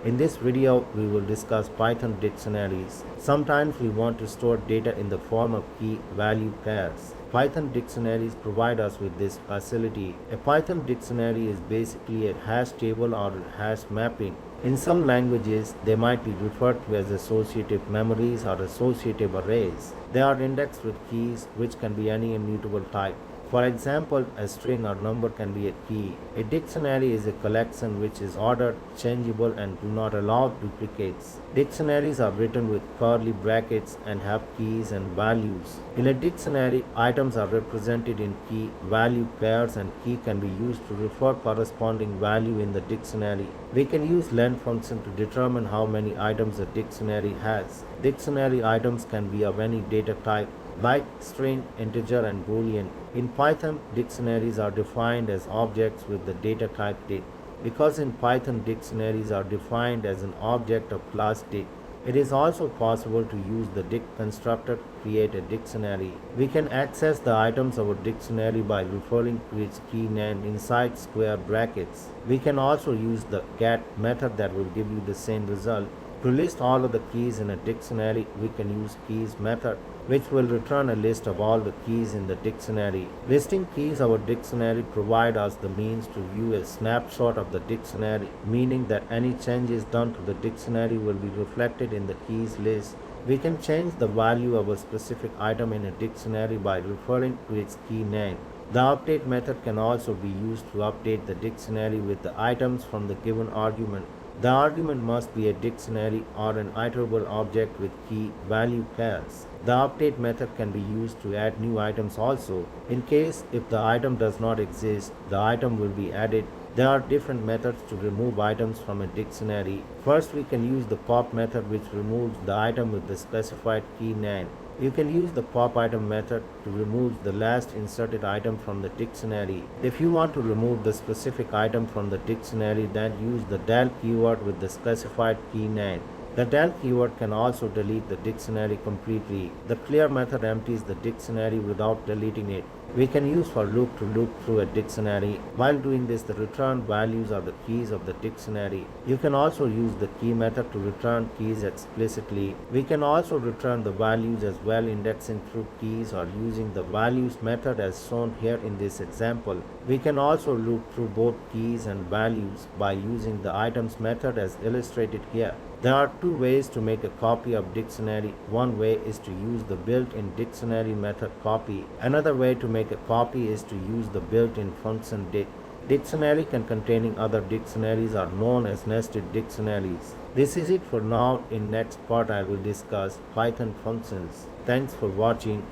In this video, we will discuss Python dictionaries. Sometimes we want to store data in the form of key-value pairs. Python dictionaries provide us with this facility. A Python dictionary is basically a hash table or a hash mapping. In some languages, they might be referred to as associative memories or associative arrays. They are indexed with keys, which can be any immutable type. For example, a string or number can be a key. A dictionary is a collection which is ordered, changeable, and do not allow duplicates. Dictionaries are written with curly brackets and have keys and values. In a dictionary, items are represented in key-value pairs, and key can be used to refer corresponding value in the dictionary. We can use len function to determine how many items a dictionary has. Dictionary items can be of any data type, like string, integer, and boolean. In Python, dictionaries are defined as objects with the data type dict. Because in Python, dictionaries are defined as an object of class dict, it is also possible to use the dict constructor to create a dictionary. We can access the items of a dictionary by referring to its key name inside square brackets. We can also use the get method that will give you the same result. To list all of the keys in a dictionary, we can use keys method, which will return a list of all the keys in the dictionary. Listing keys of a dictionary provide us the means to view a snapshot of the dictionary, meaning that any changes done to the dictionary will be reflected in the keys list. We can change the value of a specific item in a dictionary by referring to its key name. The update method can also be used to update the dictionary with the items from the given argument. The argument must be a dictionary or an iterable object with key-value pairs. The update method can be used to add new items also. In case if the item does not exist, the item will be added. There are different methods to remove items from a dictionary. First, we can use the pop method, which removes the item with the specified key name. You can use the pop item method to remove the last inserted item from the dictionary. If you want to remove the specific item from the dictionary, then use the del keyword with the specified key name. The del keyword can also delete the dictionary completely. The clear method empties the dictionary without deleting it. We can use for loop to loop through a dictionary. While doing this, the return values are the keys of the dictionary. You can also use the key method to return keys explicitly. We can also return the values as well, indexing through keys or using the values method as shown here in this example. We can also loop through both keys and values by using the items method as illustrated here. There are two ways to make a copy of dictionary. One way is to use the built-in dictionary method copy. Another way to make a copy is to use the built-in function dict. Dictionary containing other dictionaries are known as nested dictionaries. This is it for now. In next part, I will discuss Python functions. Thanks for watching.